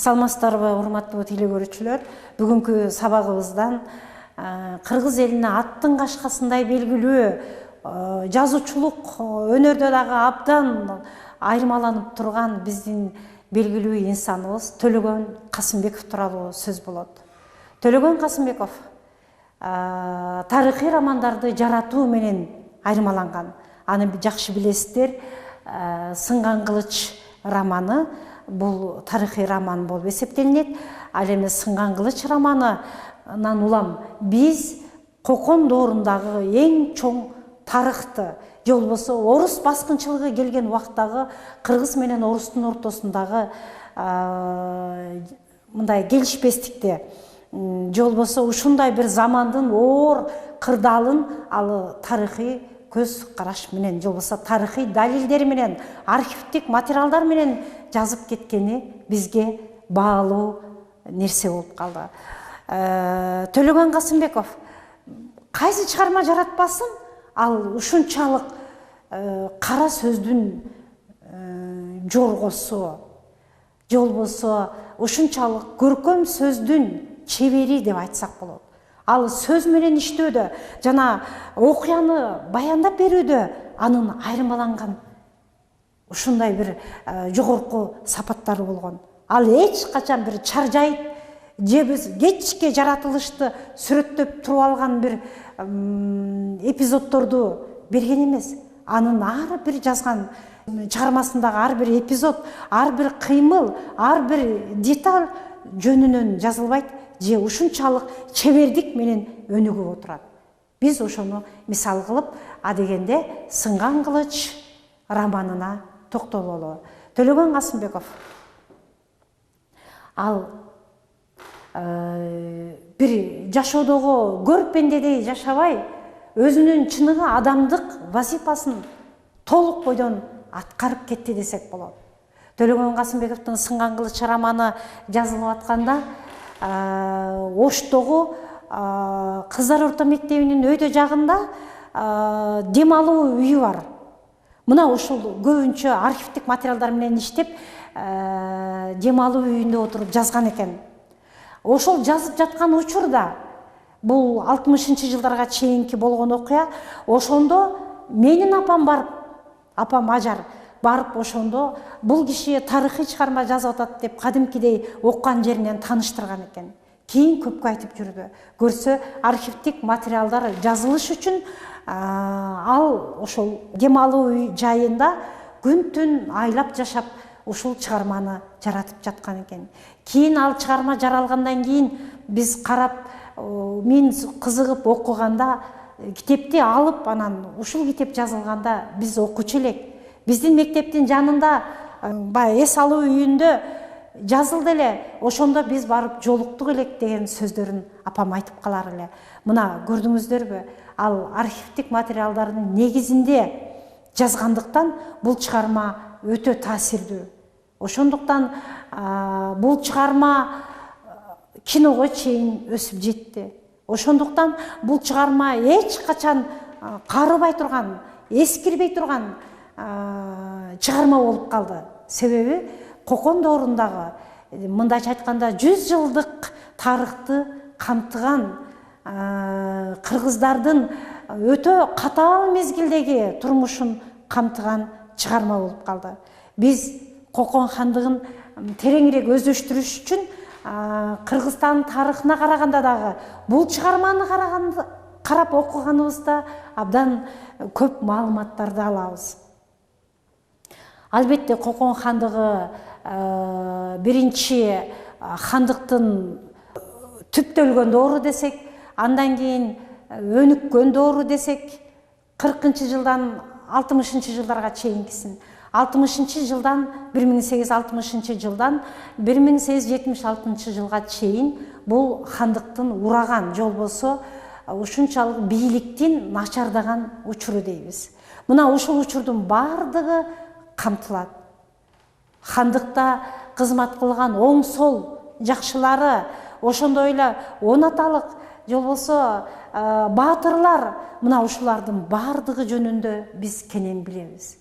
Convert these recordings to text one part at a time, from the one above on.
Саламатсыздарбы, урматтуу телекөрүүчүлөр. Бүгүнкү сабагыбыздан кыргыз элине аттын кашкасындай белгилүү жазуучулук өнөрдө дагы абдан айырмаланып турган биздин белгилүү инсаныбыз Төлөгөн Касымбеков тууралуу сөз болот. Төлөгөн Касымбеков тарыхый романдарды жаратуу менен айырмаланган. Аны жакшы билесиздер. Сынган кылыч романы бул тарыхый роман болуп эсептелинет. Ал эми Сынган кылыч романынан улам биз Кокон доорундагы эң чоң тарыхты, же болбосо орус баскынчылыгы келген убактагы кыргыз менен орустун ортосундагы мындай келишпестикти, же болбосо ушундай бир замандын оор кырдаалын ал тарыхый көз караш менен, же болбосо тарыхый далилдер менен, архивдик материалдар менен жазып кеткени бизге баалуу нерсе болуп калды. Төлөгөн Касымбеков кайсы чыгарма жаратпасын, ал ушунчалык кара сөздүн жоргосу, же болбосо ушунчалык көркөм сөздүн чебери деп айтсак болот. Ал сөз менен иштөөдө жана окуяны баяндап берүүдө анын айырмаланган ушундай бир жогорку сапаттары болгон. Ал эч качан бир чаржайыт же биз кечке жаратылышты сүрөттөп туруп алган бир эпизоддорду берген эмес. Анын ар бир жазган чыгармасындагы ар бир эпизод, ар бир кыймыл, ар бир деталь жөнүнөн жазылбайт же ушунчалык чебердик менен өнүгүп отурат. Биз ошону мисал кылып, адегенде Сынган кылыч романына токтололу. Төлөгөн Касымбеков ал бир жашоодогу көрп пендедей жашабай, өзүнүн чыныгы адамдык вазифасын толук бойдон аткарып кетти десек болот. Төлөгөн Касымбековдун Сынган кылыч романы жазылып атканда Оштогу кыздар орто мектебинин өйдө жагында дем алуу үйү бар. Мына ушул көбүнчө архивдик материалдар менен иштеп, дем алуу үйүндө отуруп жазган экен. Ошол жазып жаткан учурда, бул 60-жылдарга чейинки болгон окуя, ошондо менин апам барып, апам Ажар барып ошондо бул киши тарыхый чыгарма жазып атат деп кадимкидей оккан жеринен тааныштырган экен. Кийин көпкө айтып жүрдү. Көрсө архивдик материалдар жазылыш үчүн ал ошол дем алуу үй жайында күн-түн айлап жашап ушул чыгарманы жаратып жаткан экен. Кийин ал чыгарма жаралгандан кийин биз карап, мен кызыгып окуганда, китепти алып, анан ушул китеп жазылганда биз окучу элек. Биздин мектептин жанында баягы эс алуу үйүндө жазылды эле, ошондо биз барып жолуктук элек деген сөздөрүн апам айтып калар эле. Мына көрдүңүздөрбү, ал архивдик материалдардын негизинде жазгандыктан бул чыгарма өтө таасирдүү. Ошондуктан бул чыгарма киного чейин өсүп жетти. Ошондуктан бул чыгарма эч качан карыбай турган, эскирбей турган чыгарма болуп калды. Себеби Кокон доорундагы, мындайча айтканда 100 жылдык тарыхты камтыган, кыргыздардын өтө катаал мезгилдеги турмушун камтыган чыгарма болуп калды. Биз Кокон хандыгын тереңирээк өздөштүрүш үчүн Кыргызстан тарыхына караганда дагы бул чыгарманы карап окуганыбызда абдан көп маалыматтарды алабыз. Албетте Кокон хандыгы биринчи хандыктын түптөлгөн доору десек, андан кийин өнүккөн доору десек, 40-жылдан 60-жылдарга чейинкисин. 60-жылдан 1860-жылдан 1876 жылга чейин бул хандыктын ураган, же болбосо ушунчалык бийликтин начардаган учуру дейбиз. Мына ушул учурдун бардыгы камтылат. Хандыкта кызмат кылган оң сол жакшылары, ошондой эле 10 аталык, же болбосо баатырлар, мына ушулардын бардыгы жөнүндө биз кенен билебиз.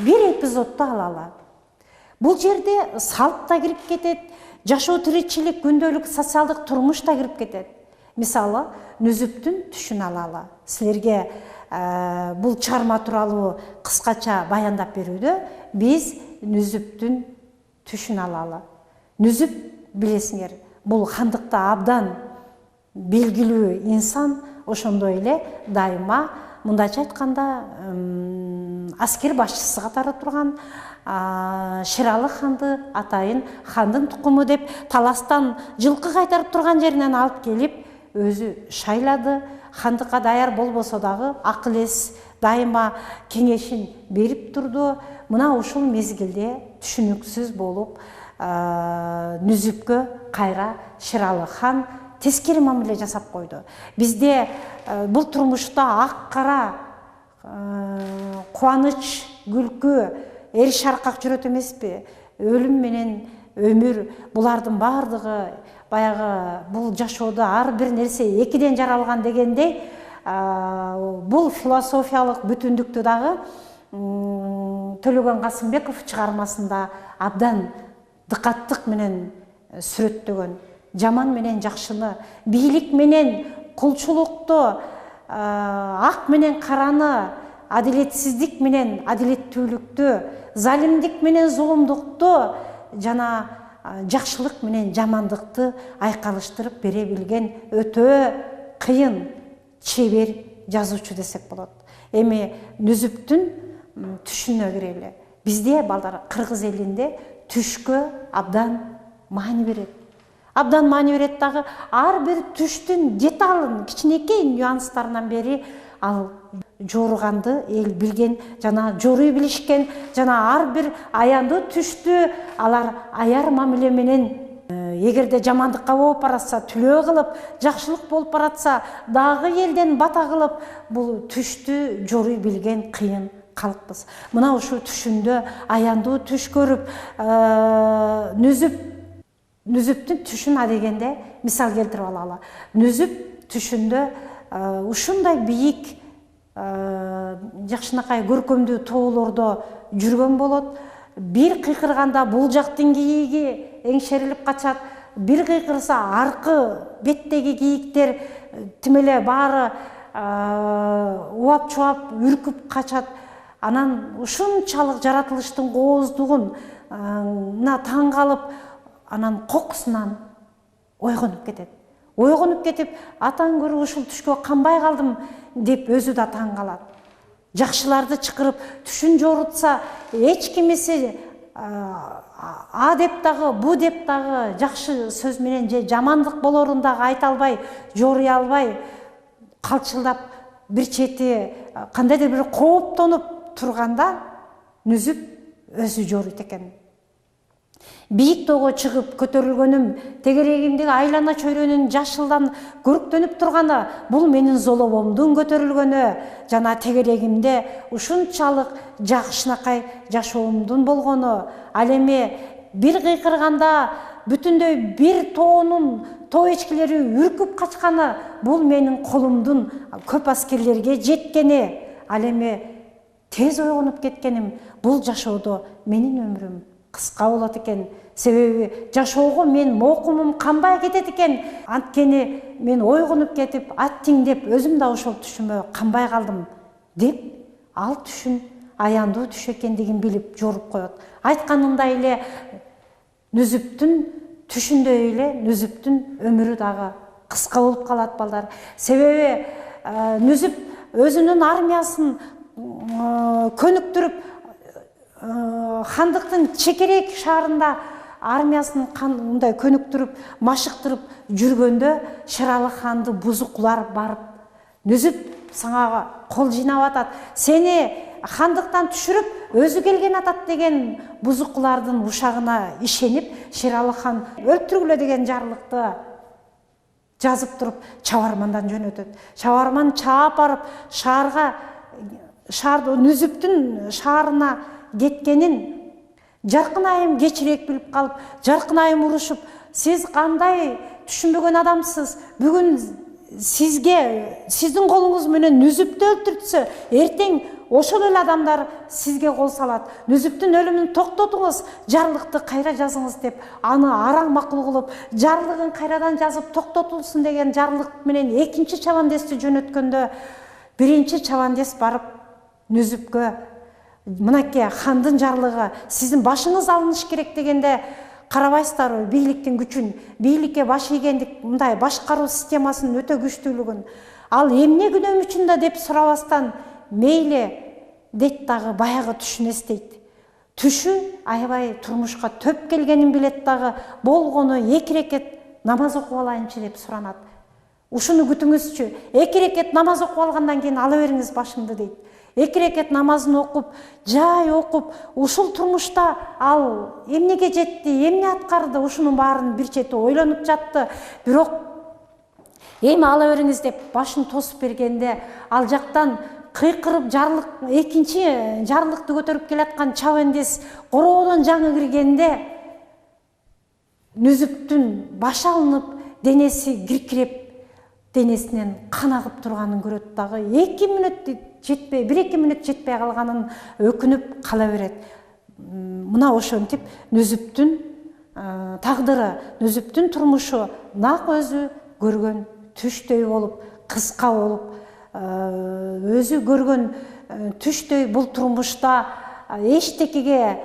Бир эпизодду алалы. Бул жерде салт да кирип кетет, жашоо тиричилик, күндөлүк социалдык турмуш да кирип кетет. Мисалы, Нүзүптүн түшүн алалы. Силерге бул чыгарма тууралуу кыскача баяндап берүүдө биз Нүзүптүн түшүн алалы. Нүзүп, билесиңер, бул хандыкта абдан белгилүү инсан, ошондой эле дайыма мындайча айтканда аскер башчысы катары турган, Шералы ханды атайын хандын тукуму деп таластан жылкы кайтарып турган жеринен алып келип өзү шайлады. Хандыкка даяр болбосо дагы акыл эс дайыма кеңешин берип турду. Мына ушул мезгилде түшүнүксүз болуп Нүзүпкө кайра Шералы хан тескери мамиле жасап койду. Бизде бул турмушта ак кара, кубаныч, күлкү, эр шаркак жүрөт эмеспи? Өлүм менен өмүр, булардын бардыгы баягы бул жашоодо ар бир нерсе экиден жаралган дегендей, бул философиялык бүтүндүктү дагы Төлөгөн Касымбеков чыгармасында абдан дыкаттык менен сүрөттөгөн. Жаман менен жакшыны, бийлик менен кулчулукту, ак менен караны, адилетсиздик менен адилеттүүлүктү, залимдик менен зулумдукту жана жакшылык менен жамандыкты айкалыштырып бере билген өтө кыйын, чебер жазуучу десек болот. Эми Нүзүптүн түшүнө кирели. Бизде балдар кыргыз элинде түшкө абдан маани берет. Абдан маани берет дагы, ар бир түштүн деталын, кичинекей нюанстарынан бери ал жоруганды эл билген, жана жоруй билишкен, жана ар бир аяндуу түштү алар аяр мамиле менен, эгерде жамандыкка болуп баратса түлөө кылып, жакшылык болуп баратса дагы элден бата кылып, бул түштү жоруй билген кыйын калкпыз. Мына ушул түшүндө аяндуу түш көрүп, Нүзүптүн түшүн адегенде мисал келтирип алалы. Нүзүп түшүндө ушундай бийик, жакшынакай көркөмдүү тоолордо жүргөн болот. Бир кыйкырганда бул жактын кийиги эңшерилип качат, бир кыйкырса аркы беттеги кийиктер тимеле баары убап-чубап үркүп качат. Анан ушунчалык жаратылыштын кооздугуна таң калып, анан кокусунан ойгонуп кетет. Ойгонуп кетип, атаң көрүп ушул түшкө канбай калдым деп өзү да таң калат. Жакшыларды чакырып түшүн жорутса, эч кимиси а деп дагы, бу деп дагы жакшы сөз менен же жамандык болорун дагы айта албай, жоруй албай, калчылдап бир чети кандайдыр бир кооптонуп турганда Нүзүп өзү жоруйт экен. Бийик тоого чыгып көтөрүлгөнүм, тегерегимдеги айлана чөйрөнүн жашылдан көрктөнүп турганы, бул менин золобомдун көтөрүлгөнү, жана тегерегимде ушунчалык жакшынакай жашоомдун болгону. Ал эми бир кыйкырганда бүтүндөй бир тоонун тоо эчкилери үркүп качканы, бул менин колумдун көп аскерлерге жеткени. Ал эми тез ойгонуп кеткеним, бул жашоодо менин өмүрүм кыска болот экен. Себеби жашоого мен мокумум канбай кетет экен. Анткени мен ойгонуп кетип, аттиңдеп өзүм да ошол түшүмө канбай калдым деп, ал түшүн аяндуу түш экендигин билип жоруп коет. Айтканындай эле Нүзүптүн түшүндөй эле Нүзүптүн өмүрү дагы кыска болуп калат балдар. Себеби Нүзүп өзүнүн армиясын көнүктүрүп, хандыктын чекерек шаарында армиясын мындай көнүктүрүп, машыктырып жүргөндө Шералы ханды бузукулар барып, Нүзүп сага кол жыйнап атат, сени хандыктан түшүрүп, өзү келген атат деген бузукулардын ушагына ишенип, Шералы хан өлтүргүлө деген жарлыкты жазып туруп, чабармандан жөнөтөт. Чабарман чаап барып, шаарда Нүзүптүн шаарына кеткенин Жаркын айым кечирээк билип калып, Жаркын айым урушуп, сиз кандай түшүнбөгөн адамсыз, бүгүн сизге сиздин колуңуз менен Нүзүптү өлтүртсө, эртең ошол эле адамдар сизге кол салат. Нүзүптүн өлүмүн токтотуңуз, жарлыкты кайра жазыңыз деп, аны араң макул кылып, жарлыгын кайрадан жазып токтотулсун деген жарлык менен экинчи чабандести жөнөткөндө, биринчи чабандес барып Нүзүпкө, мынакей хандын жарлыгы, сиздин башыңыз алыныш керек дегенде, карабайсыздарбы бийликтин күчүн, бийликке баш ийгендик, мындай башкаруу системасынын өтө күчтүүлүгүн. Ал эмне күнөөм үчүн да деп сурабастан, мейли дейт дагы баягы түшүн эстейт. Түшү аябай турмушка төп келгенин билет дагы, болгону 2 рекет намаз окуп алайынчы деп суранат. Ушуну күтүңүзчү, 2 рекет намаз окуп алгандан кийин ала бериңиз башымды дейт. 2 рекет намазын окуп, жай окуп, ушул турмушта ал эмнеге жетти, эмне аткарды, ушунун баарын бир чети ойлонуп жатты. Бирок эми ала бериңиз деп башын тосуп бергенде, ал жактан кыйкырып жарлык, экинчи жарлыкты көтөрүп келаткан чабандес короодон жаңы киргенде, Нүзүптүн башы алынып, денеси киркиреп, денесинен кан агып турганын көрөт дагы. 2 мүнөт жетпей, 1-2 мүнөт жетпей калганын өкүнүп кала берет. Мына ошентип Нүзүптүн тагдыры, Нүзүптүн турмушу нак өзү көргөн түштөй болуп, кыска болуп, өзү көргөн түштөй бул турмушта эчтекеге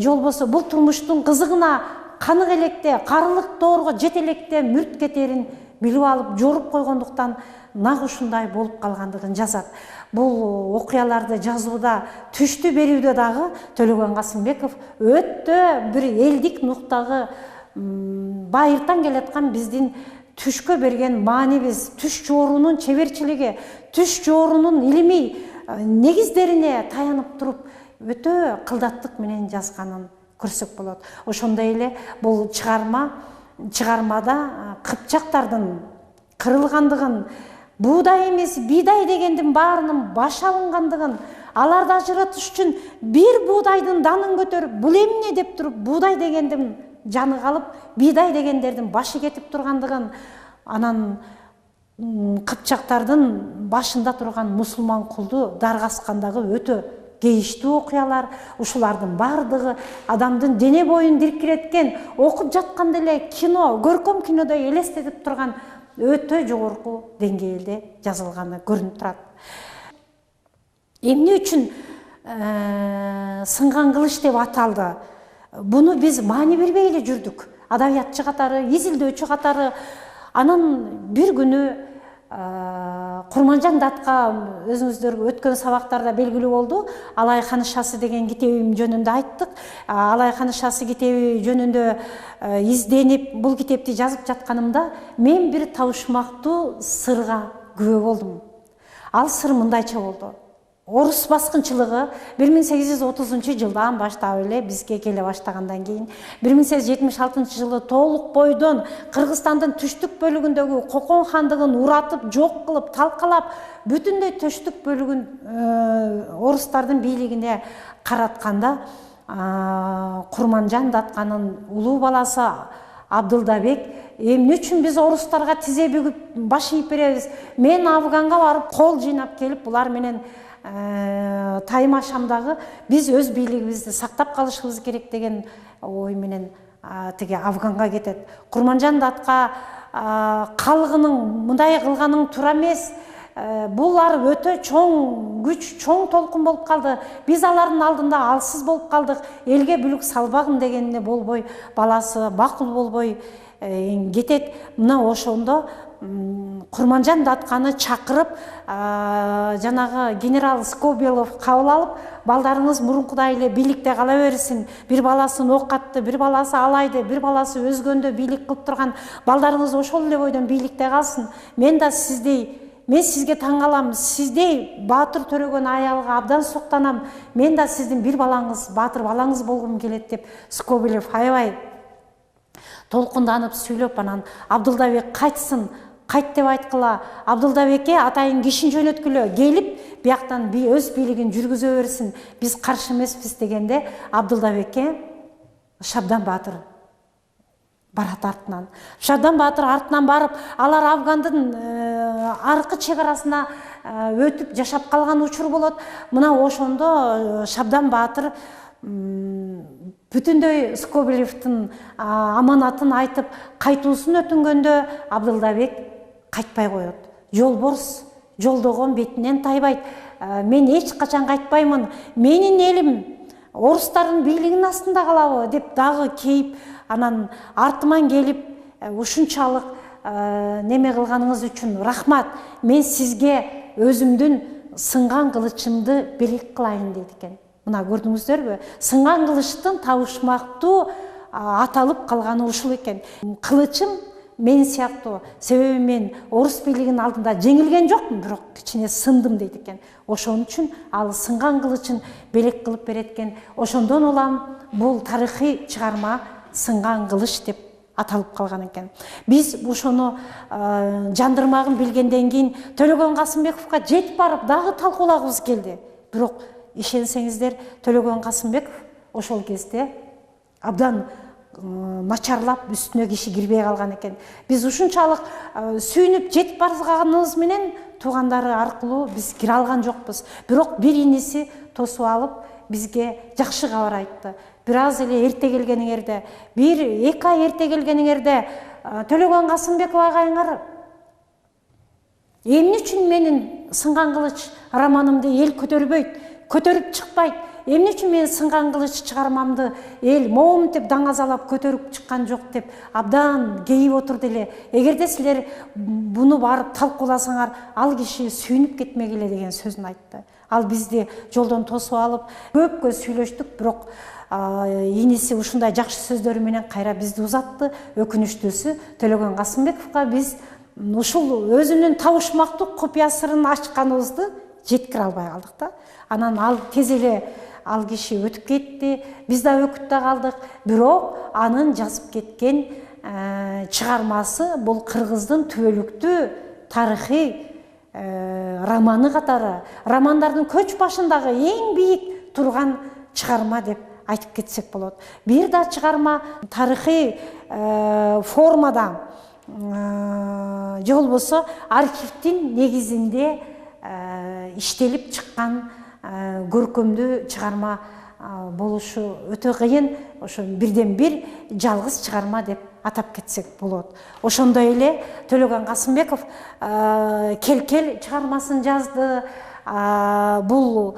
жолбосо бул турмуштун кызыгына канык электе, карылык доорго жете электе мүрт кетерин билип алып, жоруп койгондуктан нак ушундай болуп калгандыгын жазат. Бул окуяларды жазууда, түштү берүүдө дагы Төлөгөн Касымбеков өтө бир элдик нуктагы байыртан келаткан биздин түшкө берген маанибиз, түш жоорунун чеберчилиги, түш жоорунун илимий негиздерине таянып туруп, өтө кылдаттык менен жазганын көрсөк болот. Ошондой эле бул чыгармада кыпчактардын кырылгандыгын, буудай эмес бийдай дегендин баарынын баш алынгандыгын, аларды ажыратыш үчүн бир буудайдын данын көтөрүп, бул эмне деп туруп, буудай дегендин жаны калып, бийдай дегендердин башы кетип тургандыгын, анан кыпчактардын башында турган мусулман кулду даргаскандагы өтө кейиштүү окуялар, ушулардын бардыгы адамдын дене боюн диркиреткен, окуп жатканда эле кино, көркөм кинодой элестетип турган өтө жогорку деңгээлде жазылганы көрүнүп турат. Эмне үчүн сынган кылыч деп аталды? Буну биз маани бербей эле жүрдүк. Адабиятчы катары, изилдөөчү катары. Анан бир күнү Курманжан Датка өзүңүздөр өткөн сабактарда белгилүү болду. Алай ханышасы деген китебим жөнүндө айттык. Алай ханышасы китеби жөнүндө изденип, бул китепти жазып жатканымда мен бир табышмактуу сырга күбө болдум. Ал сыр мындайча болду. Орус баскынчылыгы 1830 жылдан баштап эле бизге келе баштагандан кийин 1876 толук бойдон Кыргызстандын түштүк бөлүгүндөгү Кокон хандыгын уратып, жок кылып, талкалап, бүтүндөй түштүк бөлүгүн орустардын бийлигине каратканда Курманжан Датканын улуу баласы Абдылдабек эмне үчүн биз орустарга тизе бүгүп баш ийип беребиз? Мен Афганга барып кол жыйнап келип, булар менен Тайма Шамдагы биз өз бийлигибизди сактап калышыбыз керек деген ой менен тиги Афганга кетет. Курманжан Датка калгынын мындай кылганын туура эмес, булар өтө чоң күч, чоң толкун болуп калды. Биз алардын алдында алсыз болуп калдык. Элге бүлүк салбагын дегенине болбой, баласы макул болбой кетет. Мына ошондо Курманжан Датканы чакырып, жанагы генерал Скобелов кабыл алып, балдарыңыз мурункудай эле бийликте кала берсин, бир баласын ок атты, бир баласы алайды, бир баласы өзгөндө бийлик кылып турган, балдарыңыз ошол эле бойдон бийликте калсын. Мен да мен сизге таң калам, сиздей баатыр төрөгөн аялга абдан суктанам. Мен да сиздин бир балаңыз, баатыр балаңыз болгум келет деп Скобелев аябай толкунданып сүйлөп, анан Абдылдабек кайтсын, кайт деп айткыла, Абдылдабекке атайын кишин жөнөткүлө, келип бияктан өз бийлигин жүргүзө берсин, биз каршы эмеспиз дегенде Абдылдабекке Шабдан баатыр барат артынан. Шабдан Батыр артынан барып, алар Афгандын аркы чегарасына өтүп жашап калган учур болот. Мына ошондо Шабдан Батыр бүтүндөй Скобелевдин аманатын айтып кайтуусун өтүнгөндө Абдылдабек кайтпай коет. Жолборс жолдогон бетинен тайбайт. Мен эч качан кайтпаймын. Менин элим орустардын бийлигинин астында калабы деп дагы кейип, анан артыман келип ушунчалык неме кылганыңыз үчүн рахмат. Мен сизге өзүмдүн сынган кылычымды белек кылайын дейт экен. Мына көрдүңүздөрбү? Сынган кылычтын табышмактуу аталып калганы ушул экен. Кылычым мен сыяктуу, себеби мен орус бийлигинин алдында жеңилген жокмун, бирок кичине сындым дейт экен. Ошон үчүн ал сынган кылычын белек кылып берет экен. Ошондон улам бул тарыхый чыгарма сынган кылыч деп аталып калган экен. Биз ошону жандырмагын билгенден кийин Төлөгөн Касымбековго жетип барып дагы талкуулагыбыз келди. Бирок ишенсеңиздер, Төлөгөн Касымбеков ошол кезде абдан начарлап үстүнө киши кирбей калган экен. Биз ушунчалык сүйүнүп жетип барганыбыз менен туугандары аркылуу биз кире алган жокпуз. Бирок бир иниси тосуп алып бизге жакшы кабар айтты. Бир аз эле эрте келгениңерде, бир эки ай эрте келгениңерде Төлөгөн Касымбеков агайыңар эмне үчүн менин сынган кылыч романымды эл көтөрбөйт, көтөрүп чыкпайт? Эмне үчүн мен сынган кылыч чыгармамды эл моомнтип даңазалап көтөрүп чыккан жок деп абдан кейип отурду эле. Эгерде силер буну барып талкууласаңар, ал киши сүйүнүп кетмек эле деген сөзүн айтты. Ал бизди жолдон тосуп алып, көпкө сүйлөштүк, бирок иниси ушундай жакшы сөздөрү менен кайра бизди узатты. Өкүнүчтүүсү, Төлөгөн Касымбековго биз ушул өзүнүн табышмактуу купуя сырын ачканыбызды жеткире албай калдык да. Анан ал тез эле ал киши өтүп кетти, биз да өкүттө калдык. Бирок анын жазып кеткен чыгармасы бул кыргыздын түбөлүктүү тарыхый романы катары, романдардын көч башындагы эң бийик турган чыгарма деп айтып кетсек болот. Бир да чыгарма тарыхый формада же болбосо архивдин негизинде иштелип чыккан көркөмдүү чыгарма болушу өтө кыйын. Ошо бирден бир жалгыз чыгарма деп атап кетсек болот. Ошондой эле Төлөгөн Касымбеков Келкел чыгармасын жазды. Бул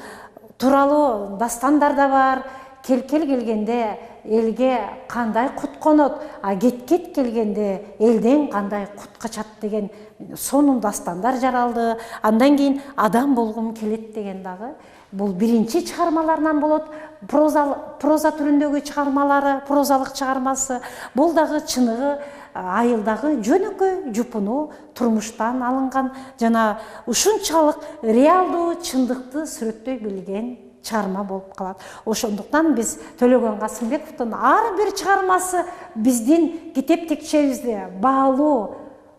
тууралуу дастандар да бар. Келкел келгенде элге кандай кут конот, а кеткет келгенде элден кандай кут качат деген сонун дастандар жаралды. Андан кийин Адам болгум келет деген дагы бул биринчи чыгармаларынан болот. Проза түрүндөгү чыгармалары, прозалык чыгармасы. Бул дагы чыныгы айылдагы жөнөкөй жупуну турмуштан алынган жана ушунчалык реалдуу чындыкты сүрөттөй билген чыгарма болуп калат. Ошондуктан биз Төлөгөн Касымбековдун ар бир чыгармасы биздин китеп текчебизде баалуу,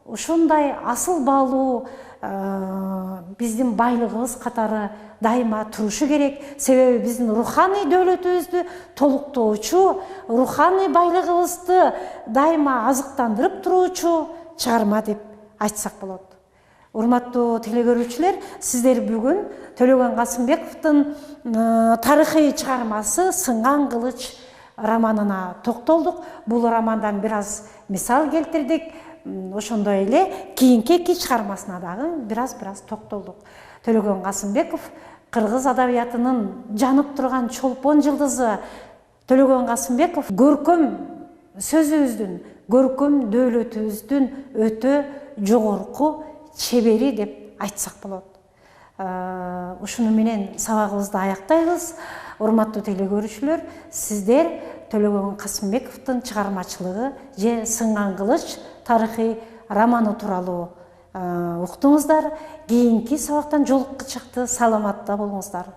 ушундай асыл баалуу биздин байлыгыбыз катары дайыма турушу керек. Себеби биздин руханий дөөлөтүбүздү толуктоочу, руханий байлыгыбызды дайыма азыктандырып туруучу чыгарма деп айтсак болот. Урматтуу телекөрүүчүлөр, сиздер бүгүн Төлөгөн Касымбековдун тарыхый чыгармасы Сынган кылыч романына токтолдук. Бул романдан бир аз мисал келтирдик. Ошондой эле кийинки эки чыгармасына дагы бир аз токтолдук. Төлөгөн Касымбеков кыргыз адабиятынын жанып турган чолпон жылдызы. Төлөгөн Касымбеков көркөм сөзүбүздүн, көркөм дөөлөтүбүздүн өтө жогорку чебери деп айтсак болот. Ушуну менен сабагыбызды аяктайбыз. Урматтуу телекөрүүчүлөр, сиздер Төлөгөн Касымбековдун чыгармачылыгы же Сынган кылыч тарыхый романы тууралуу уктуңуздар. Кийинки сабактан жолуккучакты саламатта болуңуздар.